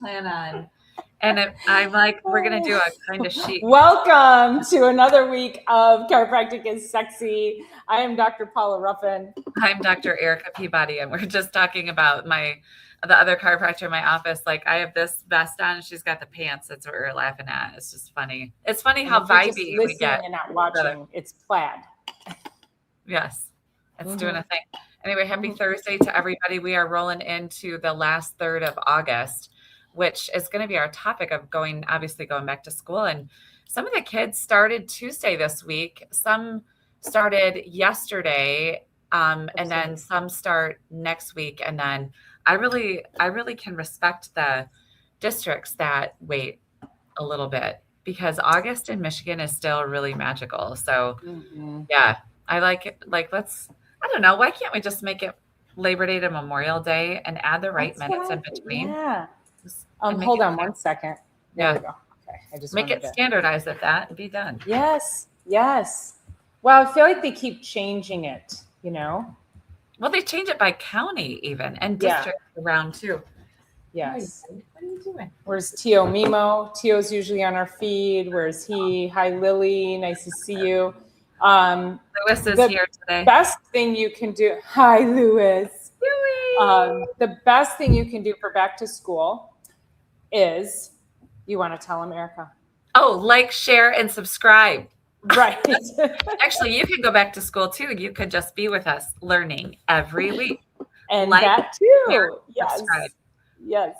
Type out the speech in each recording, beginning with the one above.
plan on. And I'm like, we're going to do a kind of sheet. Welcome to another week of Chiropractic Is Sexy. I am Dr. Paula Ruffin. I'm Dr. Erica Peabody, and we're just talking about the other chiropractor in my office. Like, I have this vest on, and she's got the pants. That's what we're laughing at. It's just funny. It's funny how vibey we get. And not watching, it's plaid. Yes, it's doing a thing. Anyway, happy Thursday to everybody. We are rolling into the last third of August, which is going to be our topic of going back to school. And some of the kids started Tuesday this week. Some started yesterday, and then some start next week. And then I really can respect the districts that wait a little bit, because August in Michigan is still really magical. So yeah, I like it. Like, I don't know, why can't we just make it Labor Day to Memorial Day and add the right minutes in between? Yeah. Hold on 1 second. There we go. Okay. I just make it standardized at that and be done. Yes. Well, I feel like they keep changing it, Well, they change it by county even, and districts around too. Yes. What are you doing? Where's Tio Mimo? Tio's usually on our feed. Where's he? Hi, Lily. Nice to see you. Lewis is here today. Best thing you can do. Hi, Lewis. The best thing you can do for back to school is, you want to tell him, Erica? Oh, like, share, and subscribe. Right. Actually, you can go back to school too. You could just be with us learning every week. And that too. Share, subscribe. Yes.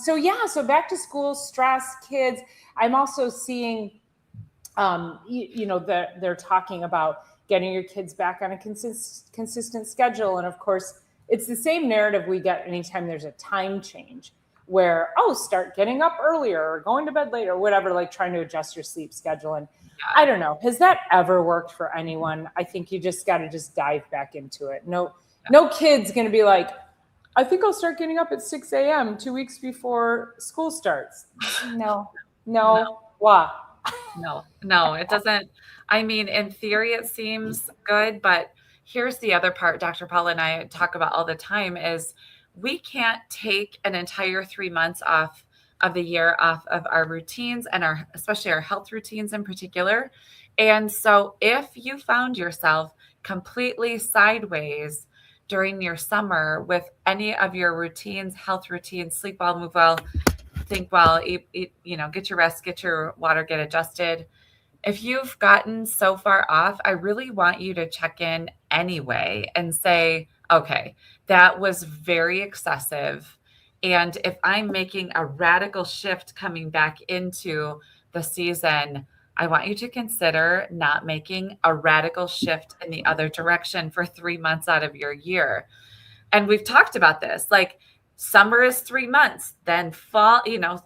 So back to school, stress, kids. I'm also seeing, they're talking about getting your kids back on a consistent schedule. And of course, it's the same narrative we get anytime there's a time change where, start getting up earlier or going to bed later, whatever, like trying to adjust your sleep schedule. And I don't know, has that ever worked for anyone? I think you just got to dive back into it. No kid's going to be like, I think I'll start getting up at 6 a.m. 2 weeks before school starts. No. Why? No, it doesn't. I mean, in theory, it seems good, but here's the other part Dr. Paula and I talk about all the time is we can't take an entire 3 months off of the year off of our routines and especially our health routines in particular. And so if you found yourself completely sideways during your summer with any of your routines, health routines, sleep well, move well, think well, eat, get your rest, get your water, get adjusted. If you've gotten so far off, I really want you to check in anyway and say, okay, that was very excessive. And if I'm making a radical shift coming back into the season, I want you to consider not making a radical shift in the other direction for 3 months out of your year. And we've talked about this, like, summer is 3 months, then fall,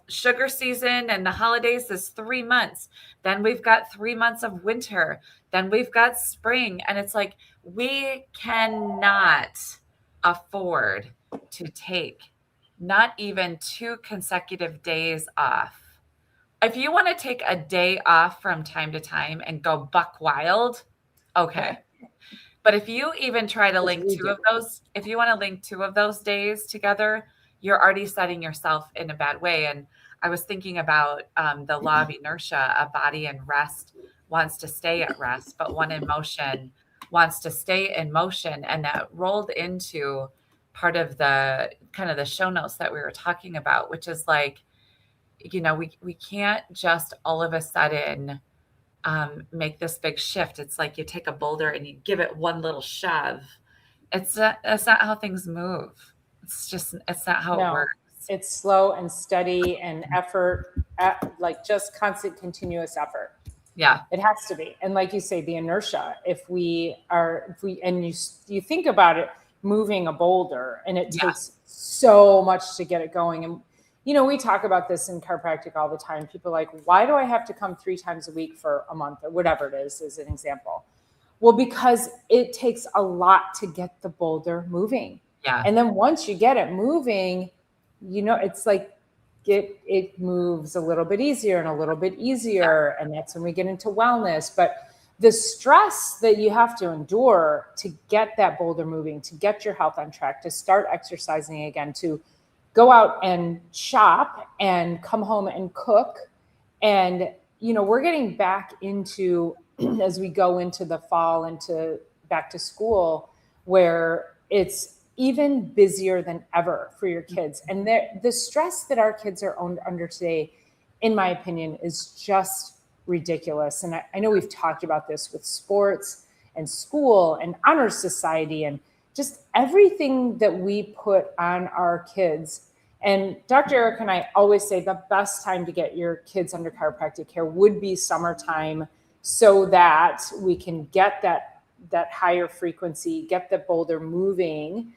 sugar season and the holidays is 3 months. Then we've got 3 months of winter. Then we've got spring. And it's like, we cannot afford to take not even 2 consecutive days off. If you want to take a day off from time to time and go buck wild, okay. But if you even try to link two of those days together, you're already setting yourself in a bad way. And I was thinking about the law of inertia. A body in rest wants to stay at rest, but one in motion wants to stay in motion. And that rolled into part of the kind of the show notes that we were talking about, which is like, we can't just all of a sudden make this big shift. It's like you take a boulder and you give it one little shove. That's not how things move. It's not how it works. It's slow and steady and effort, like just constant, continuous effort. Yeah, it has to be. And like you say, the inertia, if you think about it, moving a boulder, and it takes so much to get it going. And we talk about this in chiropractic all the time. People are like, why do I have to come 3 times a week for a month or whatever it is, as an example? Well, because it takes a lot to get the boulder moving. Yeah. And then once you get it moving, it's like it moves a little bit easier and a little bit easier. And that's when we get into wellness. But the stress that you have to endure to get that boulder moving, to get your health on track, to start exercising again, to go out and shop and come home and cook. And, we're getting back into, as we go into the fall, into back to school, where it's even busier than ever for your kids. And the stress that our kids are under today, in my opinion, is just ridiculous. And I know we've talked about this with sports and school and honor society and just everything that we put on our kids. And Dr. Eric and I always say the best time to get your kids under chiropractic care would be summertime, so that we can get that higher frequency, get the boulder moving,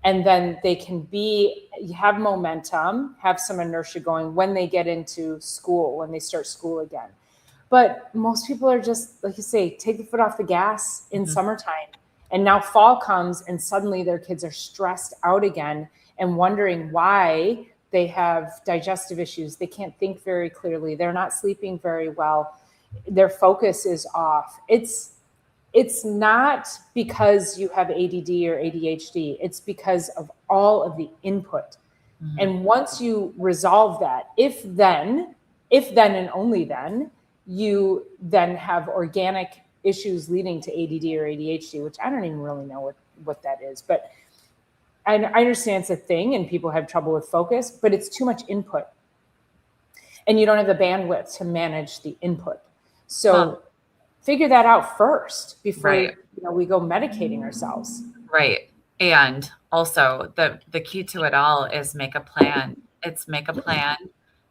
and then they can have momentum, have some inertia going when they get into school, when they start school again. But most people are just, like you say, take the foot off the gas in summertime. And now fall comes and suddenly their kids are stressed out again and wondering why they have digestive issues. They can't think very clearly. They're not sleeping very well. Their focus is off. It's not because you have ADD or ADHD. It's because of all of the input. And once you resolve that, if then and only then, you then have organic issues leading to ADD or ADHD, which I don't even really know what that is. But I understand it's a thing and people have trouble with focus, but it's too much input. And you don't have the bandwidth to manage the input. So figure that out first before we go medicating ourselves. Right. And also the key to it all is make a plan. It's make a plan.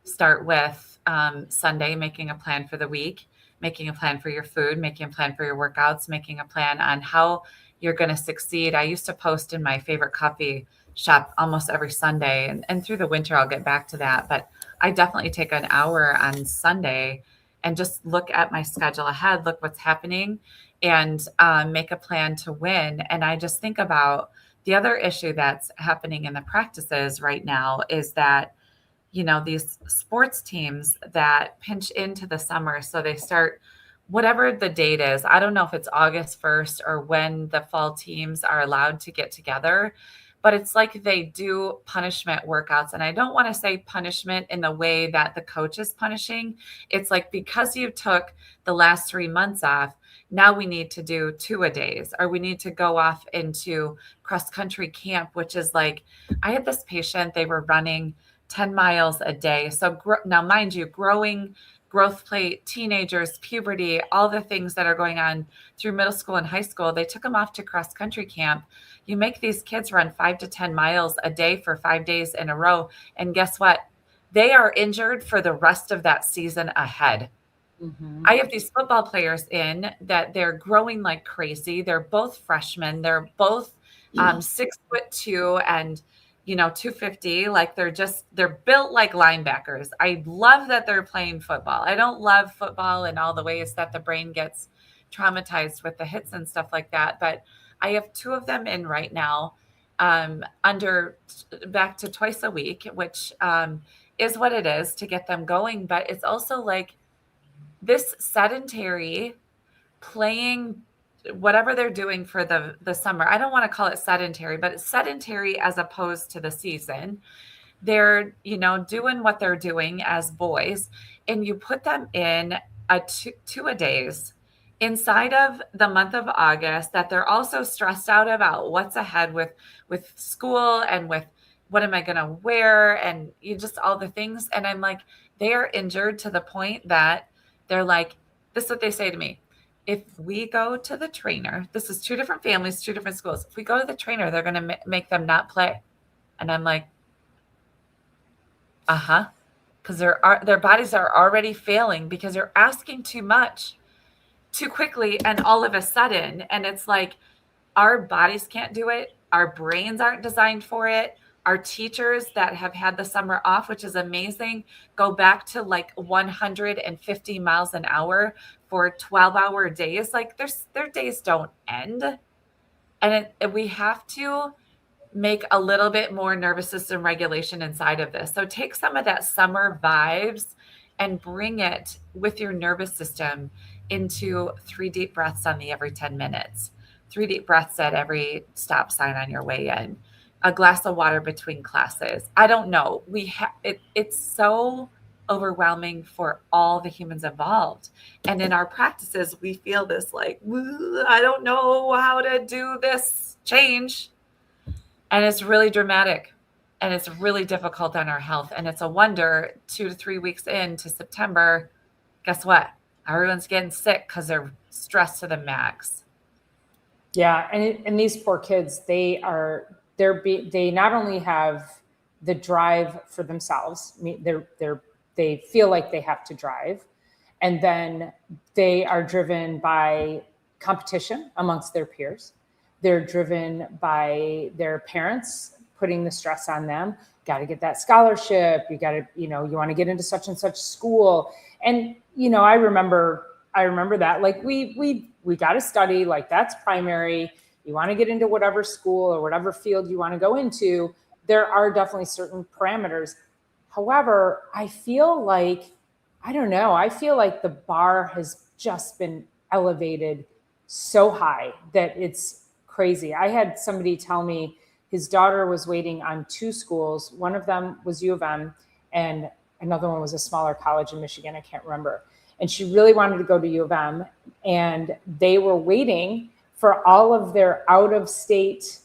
Start with Sunday, making a plan for the week, making a plan for your food, making a plan for your workouts, making a plan on how you're going to succeed. I used to post in my favorite coffee shop almost every Sunday, and through the winter, I'll get back to that. But I definitely take an hour on Sunday and just look at my schedule ahead, look what's happening, and make a plan to win. And I just think about the other issue that's happening in the practices right now is that, these sports teams that pinch into the summer. So they start whatever the date is. I don't know if it's August 1st or when the fall teams are allowed to get together, but it's like they do punishment workouts. And I don't want to say punishment in the way that the coach is punishing. It's like, because you took the last 3 months off, now we need to do 2-a-days, or we need to go off into cross country camp, which is like, I had this patient, they were running 10 miles a day. So now, mind you, growth plate, teenagers, puberty, all the things that are going on through middle school and high school, they took them off to cross country camp. You make these kids run 5 to 10 miles a day for 5 days in a row. And guess what? They are injured for the rest of that season ahead. I have these football players in that they're growing like crazy. They're both freshmen. They're both 6'2" and 250. Like they're built like linebackers. I love that they're playing football. I don't love football in all the ways that the brain gets traumatized with the hits and stuff like that. But I have 2 of them in right now, back to twice a week, which is what it is to get them going. But it's also like this sedentary playing, whatever they're doing for the summer. I don't want to call it sedentary, but it's sedentary as opposed to the season. They're, doing what they're doing as boys, and you put them in a 2-a-days inside of the month of August that they're also stressed out about what's ahead with school and with what am I going to wear, and just all the things. And I'm like, they are injured to the point that they're like, this is what they say to me. If we go to the trainer, this is 2 different families, 2 different schools. If we go to the trainer, they're going to make them not play. And I'm like, because their bodies are already failing because they're asking too much too quickly and all of a sudden. And it's like, our bodies can't do it. Our brains aren't designed for it. Our teachers that have had the summer off, which is amazing, go back to like 150 miles an hour for 12-hour days. Like their days don't end. And we have to make a little bit more nervous system regulation inside of this. So take some of that summer vibes and bring it with your nervous system into 3 deep breaths on the every 10 minutes, 3 deep breaths at every stop sign on your way in. a glass of water between classes. I don't know. It's so overwhelming for all the humans involved. And in our practices, we feel this like, I don't know how to do this change. And it's really dramatic and it's really difficult on our health. And it's a wonder 2 to 3 weeks into September, guess what? Everyone's getting sick because they're stressed to the max. Yeah. And these poor kids, they not only have the drive for themselves. I mean, they feel like they have to drive, and then they are driven by competition amongst their peers. They're driven by their parents putting the stress on them. Got to get that scholarship. You got to, you want to get into such and such school. And, I remember that, like, we got to study, like, that's primary. You want to get into whatever school or whatever field you want to go into. There are definitely certain parameters. However, I feel like the bar has just been elevated so high that it's crazy. I had somebody tell me his daughter was waiting on 2 schools. One of them was U of M and another one was a smaller college in Michigan. I can't remember. And she really wanted to go to U of M, and they were waiting for all of their out-of-state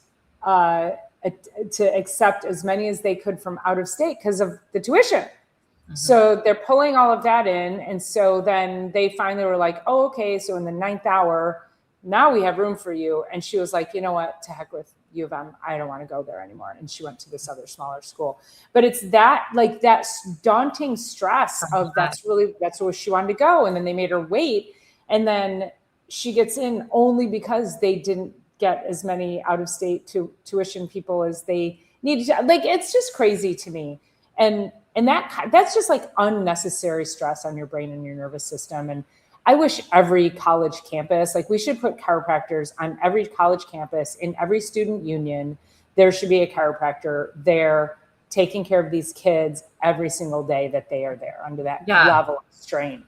to accept as many as they could from out of state because of the tuition. Mm-hmm. So they're pulling all of that in. And so then they finally were like, oh, okay. So in the 9th hour, now we have room for you. And she was like, you know what, to heck with U of M. I don't want to go there anymore. And she went to this other smaller school. But it's that daunting stress of that's where she wanted to go. And then they made her wait. And then she gets in only because they didn't get as many out-of-state tuition people as they needed to. Like, it's just crazy to me. And that's just like unnecessary stress on your brain and your nervous system. And I wish every college campus, like, we should put chiropractors on every college campus, in every student union. There should be a chiropractor there taking care of these kids every single day that they are there under that level of strain.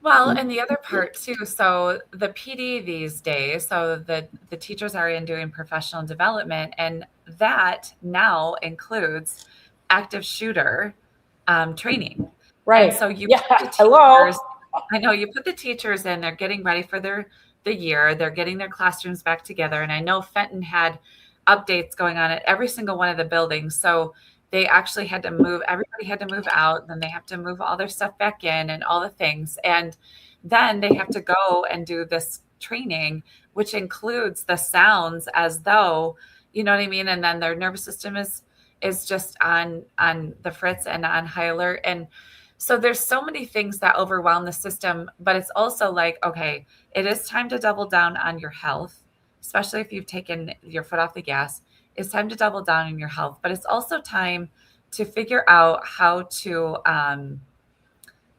Well, and the other part too, so the PD these days, so the teachers are in doing professional development, and that now includes active shooter training. Right. And so you put the teachers, I know you put the teachers in, they're getting ready for the year, they're getting their classrooms back together. And I know Fenton had updates going on at every single one of the buildings. So they actually had to move, everybody had to move out, then they have to move all their stuff back in and all the things. And then they have to go and do this training, which includes the sounds as though, you know what I mean? And then their nervous system is just on the fritz and on high alert. And so there's so many things that overwhelm the system, but it's also like, okay, it is time to double down on your health, especially if you've taken your foot off the gas. It's time to double down on your health, but it's also time to figure out how to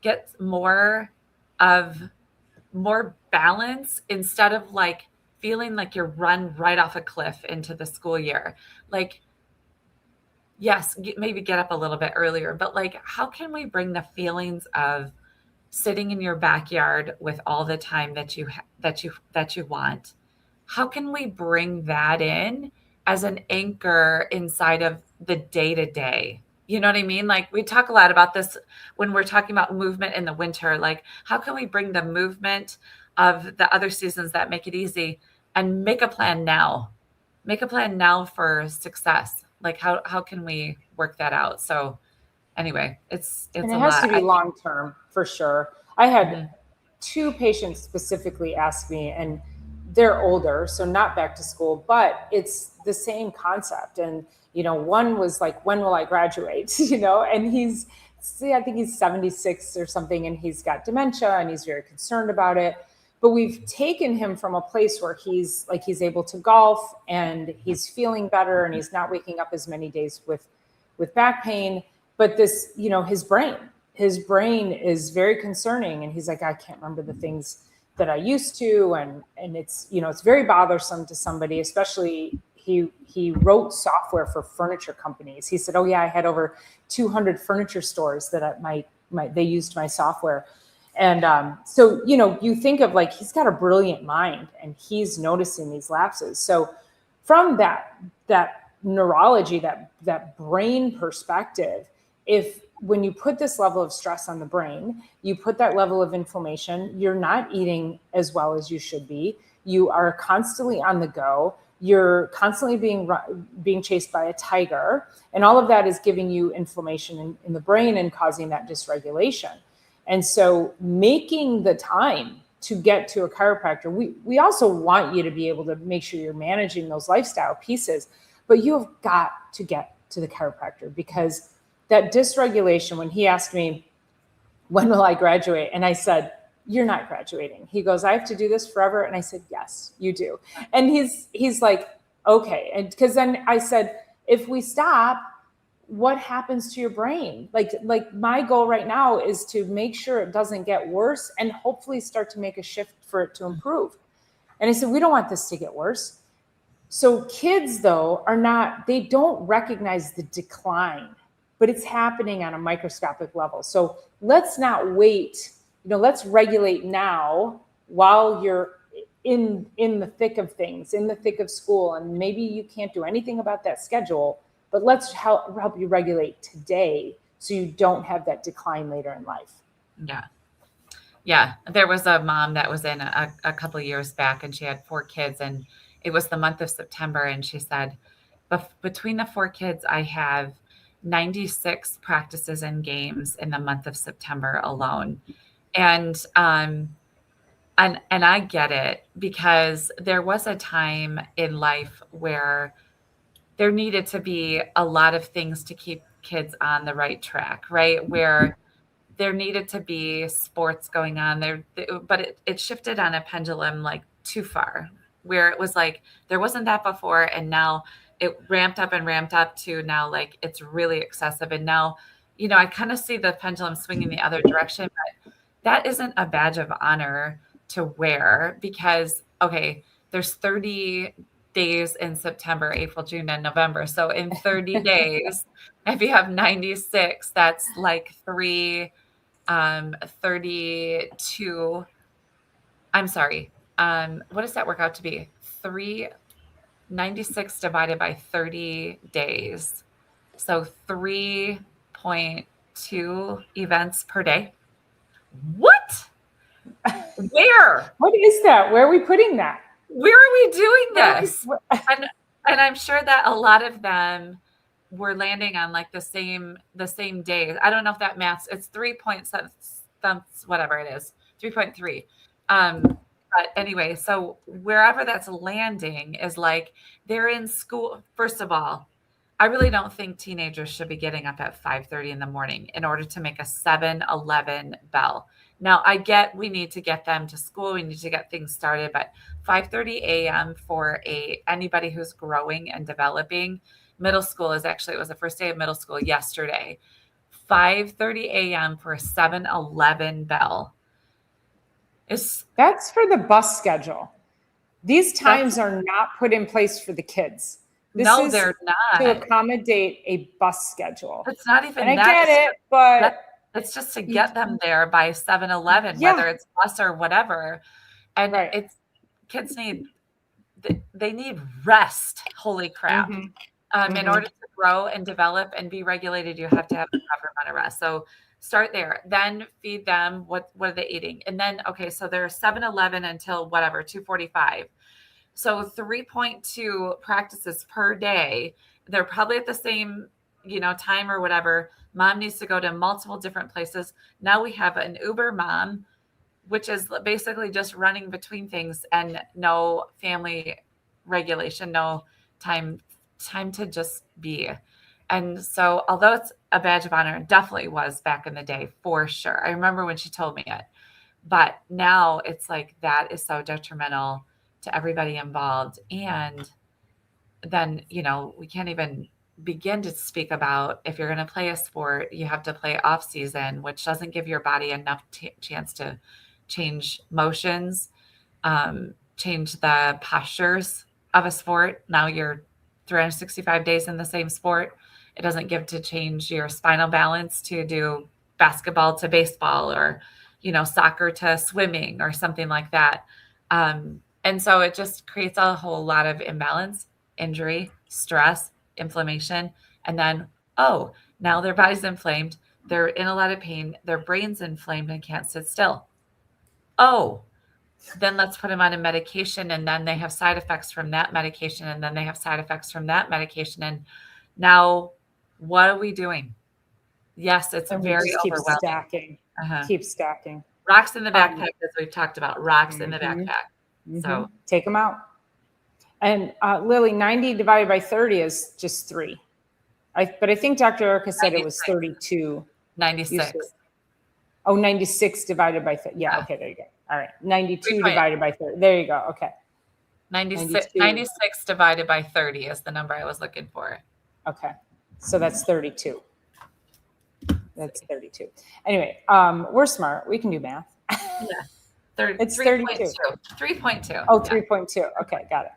get more balance instead of like feeling like you're run right off a cliff into the school year. Like, yes, maybe get up a little bit earlier, but like, how can we bring the feelings of sitting in your backyard with all the time that you want? How can we bring that in as an anchor inside of the day-to-day? You know what I mean? Like, we talk a lot about this when we're talking about movement in the winter. Like, how can we bring the movement of the other seasons that make it easy and make a plan now? Make a plan now for success. Like, how can we work that out? So anyway, it's and it has to be long-term for sure. I had 2 patients specifically ask me, and they're older, so not back to school, but it's the same concept. And, one was like, when will I graduate? And I think he's 76 or something, and he's got dementia and he's very concerned about it. But we've taken him from a place where he's able to golf and he's feeling better and he's not waking up as many days with back pain. But this, his brain is very concerning. And he's like, I can't remember the things that I used to. And it's, it's very bothersome to somebody, especially he wrote software for furniture companies. He said, oh yeah, I had over 200 furniture stores that they used my software. And so, you think of like, he's got a brilliant mind and he's noticing these lapses. So from that neurology, that brain perspective, if when you put this level of stress on the brain, you put that level of inflammation, you're not eating as well as you should be. You are constantly on the go. You're constantly being chased by a tiger. And all of that is giving you inflammation in the brain and causing that dysregulation. And so making the time to get to a chiropractor, we also want you to be able to make sure you're managing those lifestyle pieces, but you have got to get to the chiropractor, because that dysregulation, when he asked me, when will I graduate? And I said, you're not graduating. He goes, I have to do this forever. And I said, yes, you do. And he's like, okay. And because then I said, if we stop, what happens to your brain? Like my goal right now is to make sure it doesn't get worse and hopefully start to make a shift for it to improve. And I said, we don't want this to get worse. So kids, though, they don't recognize the decline, but it's happening on a microscopic level. So let's not wait, let's regulate now while you're in the thick of things, in the thick of school. And maybe you can't do anything about that schedule, but let's help you regulate today so you don't have that decline later in life. Yeah. Yeah. There was a mom that was in a couple of years back, and she had 4 kids, and it was the month of September. And she said, between the 4 kids, I have 96 practices and games in the month of September alone. And I get it, because there was a time in life where there needed to be a lot of things to keep kids on the right track, right? Where there needed to be sports going on there, but it shifted on a pendulum like too far, where it was like there wasn't that before, and now it ramped up to now like it's really excessive. And now, I kind of see the pendulum swinging the other direction, but that isn't a badge of honor to wear, because okay, there's 30 days in September, April, June, and November. So in 30 days, if you have 96, that's like 32. I'm sorry. What does that work out to be? 96 divided by 30 days. So 3.2 events per day. What? Where? What is that? Where are we putting that? Where are we doing this? And I'm sure that a lot of them were landing on like the same days. I don't know if that maths. It's 3.7, whatever it is, 3.3. But anyway, so wherever that's landing is like they're in school. First of all, I really don't think teenagers should be getting up at 5:30 in the morning in order to make a 7-11 bell. Now, I get we need to get them to school. We need to get things started, but 5:30 a.m. for anybody who's growing and developing. Middle school it was the first day of middle school yesterday. 5:30 a.m. for a 7-11 bell. That's for the bus schedule. These times are not put in place for the kids. They're not. To accommodate a bus schedule. It's not even and I get it, but it's just to get them there by 7-11, whether it's bus or whatever. And kids need rest. Holy crap. Mm-hmm. In order to grow and develop and be regulated, you have to have a proper amount of rest. So start there, then feed them. What are they eating? And then, okay, so they're 7-11 until whatever, 2:45. So 3.2 practices per day. They're probably at the same, time or whatever. Mom needs to go to multiple different places. Now we have an Uber mom, which is basically just running between things and no family regulation, no time to just be. And so although it's a badge of honor, it definitely was back in the day for sure. I remember when she told me it, but now it's like that is so detrimental to everybody involved. And then, we can't even begin to speak about if you're going to play a sport, you have to play off season, which doesn't give your body enough chance to change motions, change the postures of a sport. Now you're 365 days in the same sport. It doesn't give to change your spinal balance to do basketball to baseball or, soccer to swimming or something like that. And so it just creates a whole lot of imbalance, injury, stress, inflammation. And then, oh, now their body's inflamed. They're in a lot of pain. Their brain's inflamed and can't sit still. Oh, then let's put them on a medication. And then they have side effects from that medication. And then they have side effects from that medication. And now what are we doing? Yes, it's And we very just keep overwhelming. stacking, keep stacking. Rocks in the backpack, as we've talked about, rocks in the Mhm. backpack. So Take them out. And Lily, 90 divided by 30 is just 3. But I think Dr. Erica said it was 32. You 96. said- Oh, 96 divided by 30. Yeah, Yeah. okay, there you go. All right. 92 3 point. divided by 30. There you go. Okay. 96 divided by 30 is the number I was looking for. Okay. So that's 32. That's 32. Anyway, we're smart. We can do math. Yeah. It's 32. 3.2. Oh, 3.2. Okay, got it.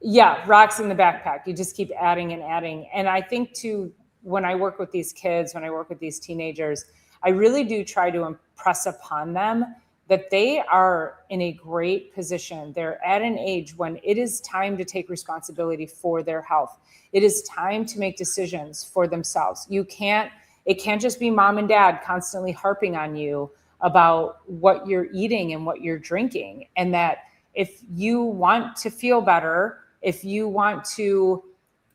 Yeah, rocks in the backpack. You just keep adding and adding. And I think too, when I work with these kids, when I work with these teenagers, I really do try to impress upon them that they are in a great position. They're at an age when it is time to take responsibility for their health. It is time to make decisions for themselves. It can't just be mom and dad constantly harping on you about what you're eating and what you're drinking. And that if you want to feel better, if you want to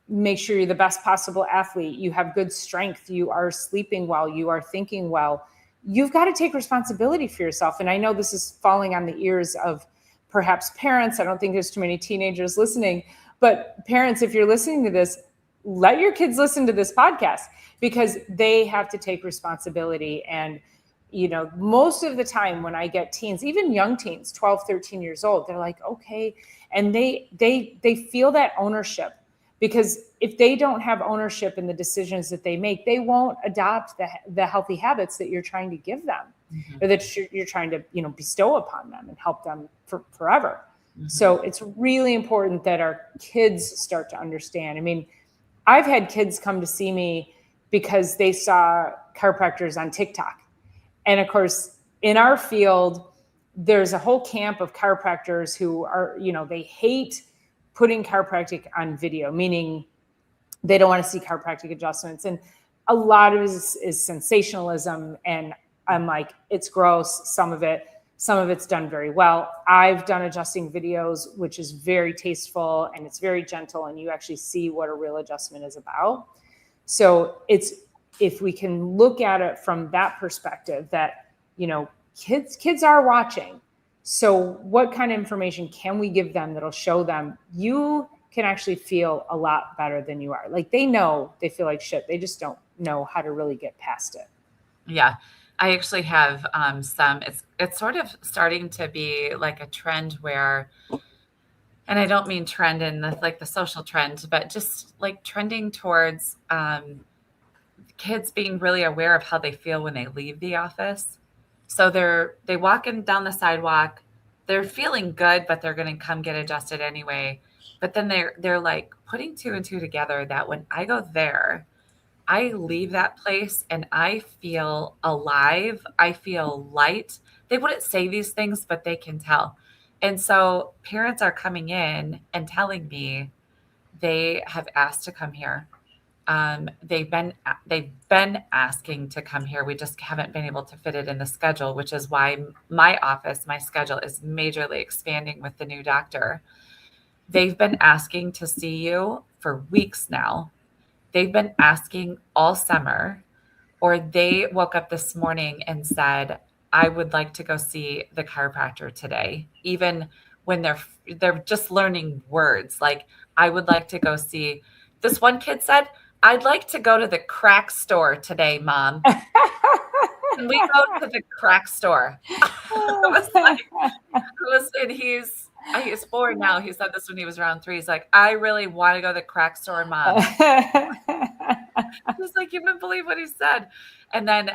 make sure you're the best possible athlete, you have good strength, you are sleeping well, you are thinking well, you've got to take responsibility for yourself. And I know this is falling on the ears of perhaps parents. I don't think there's too many teenagers listening, but parents, if you're listening to this, let your kids listen to this podcast because they have to take responsibility. And, you know, most of the time when I get teens, even young teens, 12, 13 years old, they're like, okay. And they feel that ownership. Because if they don't have ownership in the decisions that they make, they won't adopt the healthy habits that you're trying to give them, or that you're trying to, you know, bestow upon them and help them forever. So it's really important that our kids start to understand. I mean, I've had kids come to see me because they saw chiropractors on TikTok. And of course, in our field, there's a whole camp of chiropractors who are, you know, they hate putting chiropractic on video, meaning they don't want to see chiropractic adjustments. And a lot of it is sensationalism. And I'm like, it's gross. Some of it's done very well. I've done adjusting videos, which is very tasteful and it's very gentle. And you actually see what a real adjustment is about. So if we can look at it from that perspective that, you know, kids are watching. So what kind of information can we give them that'll show them you can actually feel a lot better than you are? Like they know they feel like shit. They just don't know how to really get past it. Yeah. I actually have it's sort of starting to be like a trend where, and I don't mean trend in the social trend, but just like trending towards kids being really aware of how they feel when they leave the office. So they walking down the sidewalk, they're feeling good, but they're going to come get adjusted anyway. But then they're like putting 2 and 2 together that when I go there, I leave that place and I feel alive. I feel light. They wouldn't say these things, but they can tell. And so parents are coming in and telling me they have asked to come here. They've been asking to come here. We just haven't been able to fit it in the schedule, which is why my schedule is majorly expanding with the new doctor. They've been asking to see you for weeks now. They've been asking all summer, or they woke up this morning and said, I would like to go see the chiropractor today, even when they're just learning words. Like, I would like to go see, this one kid said, I'd like to go to the crack store today, Mom. Can we go to the crack store? And he's 4 now. He said this when he was around 3. He's like, I really want to go to the crack store, Mom. He's like, you wouldn't believe what he said. And then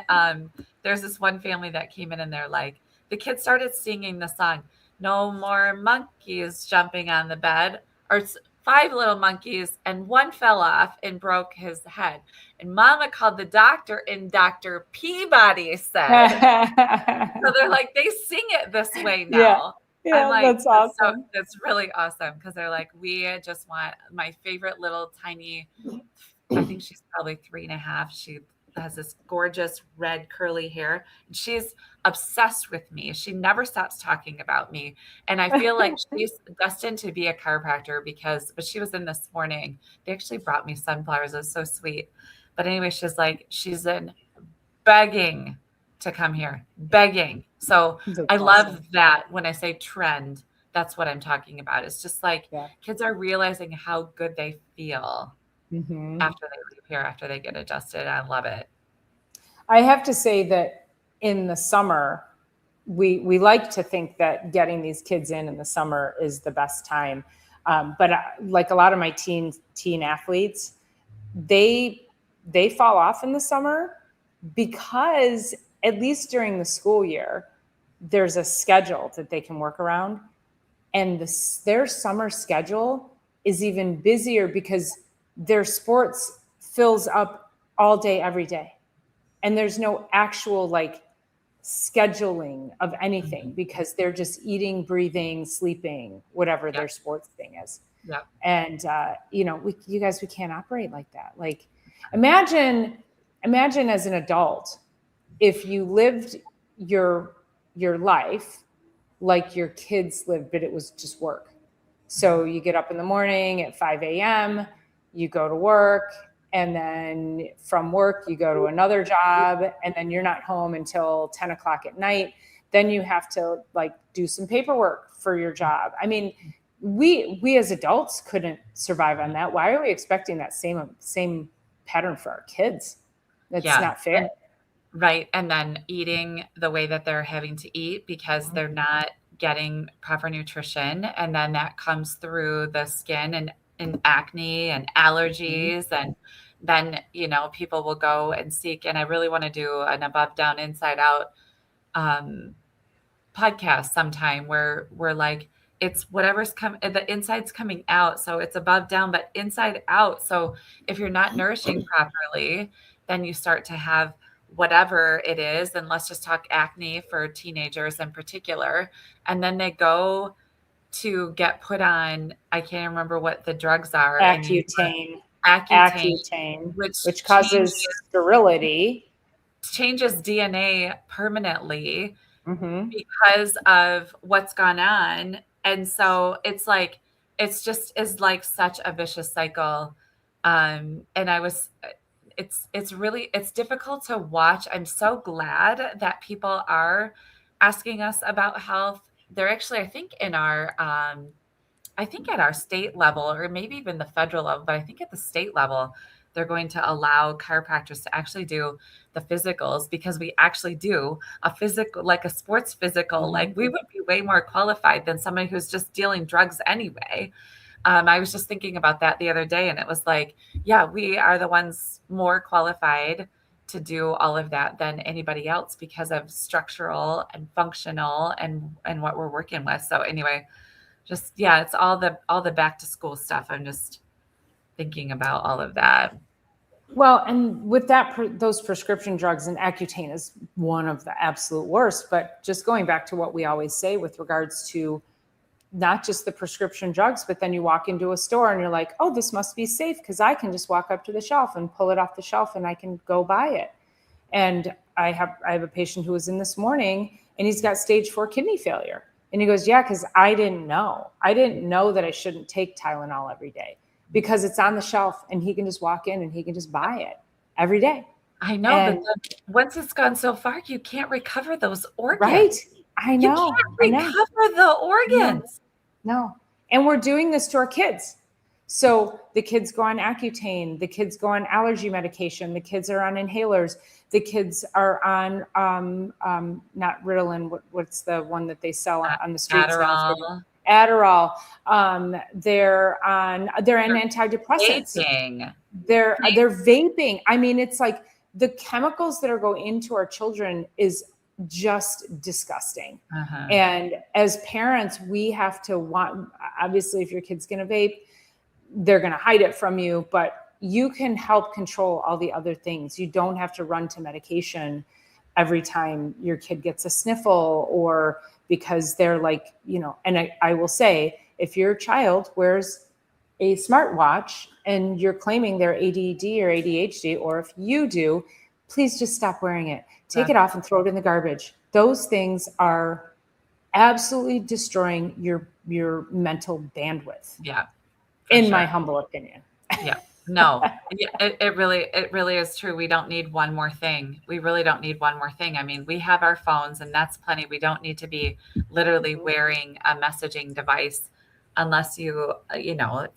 there's this one family that came in and they're like, the kids started singing the song, No More Monkeys Jumping on the Bed, or 5 little monkeys, and 1 fell off and broke his head. And Mama called the doctor, and Dr. Peabody said, so they're like, they sing it this way now. I'm Yeah, like, that's awesome. that's really awesome because they're like, we just want my favorite little tiny, I think she's probably 3.5. She has this gorgeous red curly hair. And she's obsessed with me. She never stops talking about me. And I feel like she's destined to be a chiropractor but she was in this morning. They actually brought me sunflowers. It was so sweet. But anyway, she's in begging to come here, begging. So That's I awesome. love that when I say trend, that's what I'm talking about. It's just like Yeah. kids are realizing how good they feel Hmm. after they leave here, after they get adjusted. I love it. I have to say that in the summer, we like to think that getting these kids in the summer is the best time. But like a lot of my teen athletes, they they fall off in the summer because at least during the school year, there's a schedule that they can work around, and their summer schedule is even busier because their sports fills up all day every day, and there's no actual like scheduling of anything Mhm. because they're just eating, breathing, sleeping, whatever Yep. their sports thing is. Yep. And you guys, we can't operate like that. Like, imagine, imagine as an adult if you lived your your life like your kids lived, but it was just work. So Mhm. you get up in the morning at 5 a.m., you go to work, and then from work, you go to another job, and then you're not home until 10 o'clock at night. Then you have to like do some paperwork for your job. I mean, we as adults couldn't survive on that. Why are we expecting that same pattern for our kids? That's Yeah. not fair. And right. And then eating the way that they're having to eat because they're not getting proper nutrition. And then that comes through the skin and acne and Mhm. allergies. And then, people will go and seek. And I really want to do an above, down, inside out um, podcast sometime where we're like, it's whatever's come, the inside's coming out. So it's above, down, but inside out. So if you're not nourishing properly, then you start to have whatever it is. And let's just talk acne for teenagers in particular. And then they go to get put on, I can't remember what the drugs are anymore, Accutane, Accutane, Accutane, which which changes causes sterility. changes DNA permanently Hmm. because of what's gone on. And so it's like, it's just is like such a vicious cycle. And I was, it's difficult to watch. I'm so glad that people are asking us about health. They're actually, I think at our state level, or maybe even the federal level, but I think at the state level, they're going to allow chiropractors to actually do the physicals because we actually do a physical, like a sports physical. Hmm. Like we would be way more qualified than somebody who's just dealing drugs anyway. I was just thinking about that the other day, and it was like, yeah, we are the ones more qualified to do all of that than anybody else because of structural and functional and what we're working with. So anyway, just yeah, it's all the back to school stuff. I'm just thinking about all of that. Well, and with that, those prescription drugs, and Accutane is one of the absolute worst. But just going back to what we always say with regards to not just the prescription drugs, but then you walk into a store and you're like, oh, this must be safe because I can just walk up to the shelf and pull it off the shelf and I can go buy it. And I have a patient who was in this morning and he's got stage 4 kidney failure. And he goes, yeah, because I didn't know. I didn't know that I shouldn't take Tylenol every day because it's on the shelf and he can just walk in and he can just buy it every day. I know, but And then once it's gone so far, you can't recover those organs. right, I You know, can't I know, recover the no, organs. no. And we're doing this to our kids. So the kids go on Accutane, the kids go on allergy medication, the kids are on inhalers, the kids are on not Ritalin. What's the one that they sell on the streets now? Adderall. Adderall. They're on They're antidepressants. vaping. They're vaping. I mean, it's like the chemicals that are going into our children is just disgusting. Uh-huh. And as parents, we have to want, obviously, if your kid's going to vape, they're going to hide it from you, but you can help control all the other things. You don't have to run to medication. every time your kid gets a sniffle, or because they're like, and I will say, if your child wears a smartwatch and you're claiming they're ADD or ADHD, or if you do, please just stop wearing it. Take it off and throw it in the garbage. Those things are absolutely destroying your mental bandwidth. Yeah. In my humble opinion. Yeah. No, it really is true. We don't need one more thing. We really don't need one more thing. I mean, we have our phones and that's plenty. We don't need to be literally wearing a messaging device unless if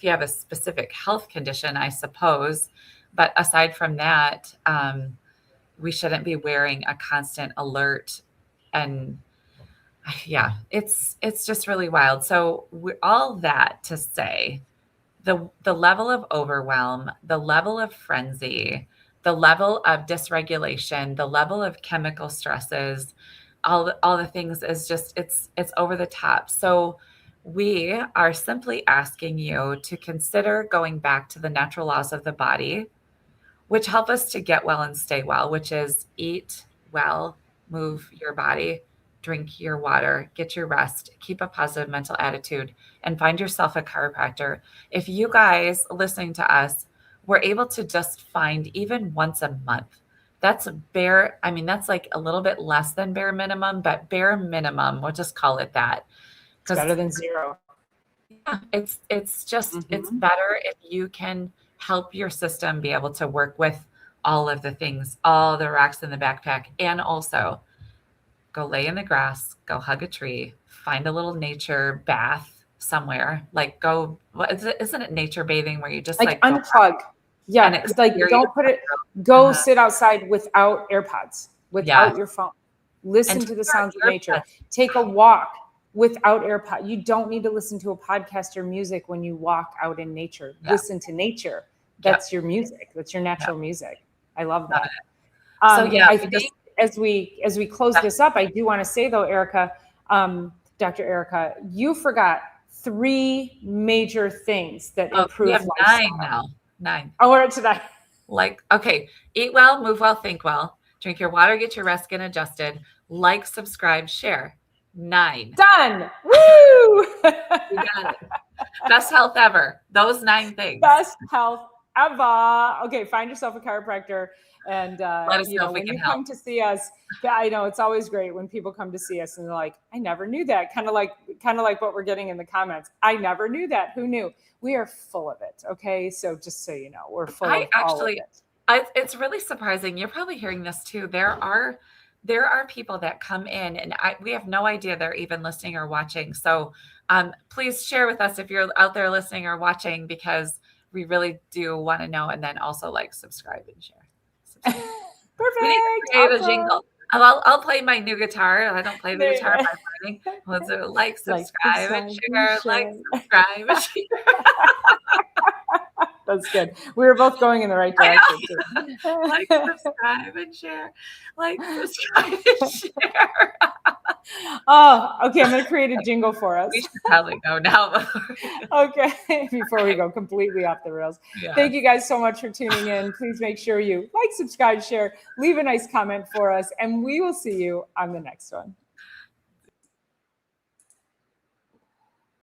you have a specific health condition, I suppose. But aside from that, we shouldn't be wearing a constant alert. And yeah, it's just really wild. So all that to say, the level of overwhelm, the level of frenzy, the level of dysregulation, the level of chemical stresses, all the things is just it's over the top. So we are simply asking you to consider going back to the natural laws of the body, which help us to get well and stay well, which is eat well, move your body, drink your water, get your rest, keep a positive mental attitude, and find yourself a chiropractor. If you guys listening to us were able to just find even once a month, that's that's like a little bit less than bare minimum, but bare minimum, we'll just call it that. It's better than zero. Yeah, it's just it's better if you can help your system be able to work with all of the things, all the rocks in the backpack, and also go lay in the grass, go hug a tree, find a little nature bath somewhere. Like isn't it nature bathing where you just like unplug? Yeah, it's like don't put it. Go sit outside without AirPods, without your phone. Listen to the sounds of nature. Take a walk without AirPods. You don't need to listen to a podcast or music when you walk out in nature. Yeah. Listen to nature. That's your music. That's your natural music. I love that. So yeah, I think as we close this up, I do want to say though, Erica, Dr. Erica, you forgot 3 major things that improve lifestyle. We have 9 now. 9. Oh, we're at today. Okay. Eat well, move well, think well. Drink your water, get your rest, get adjusted. Like, subscribe, share. 9. Done. Woo! You got it. Best health ever. Those 9 things. Best health ever. Okay, find yourself a chiropractor. And let us know if we when can you help. Come to see us, I know it's always great when people come to see us and they're like, I never knew that. Kind of like what we're getting in the comments. I never knew that. Who knew? We are full of it. Okay. So just so you know, we're full of all of it. It's really surprising. You're probably hearing this too. There are people that come in and we have no idea they're even listening or watching. So please share with us if you're out there listening or watching, because we really do want to know. And then also subscribe and share. Perfect. We need to create a jingle. I'll play my new guitar. I don't play the guitar by playing. Let's do subscribe and share. Subscribe and share. That's good. We were both going in the right direction. Subscribe and share. Subscribe and share. Oh, okay. I'm going to create a jingle for us. We should probably go now. Okay. Before we go completely off the rails. Yeah. Thank you guys so much for tuning in. Please make sure you subscribe, share, leave a nice comment for us, and we will see you on the next one.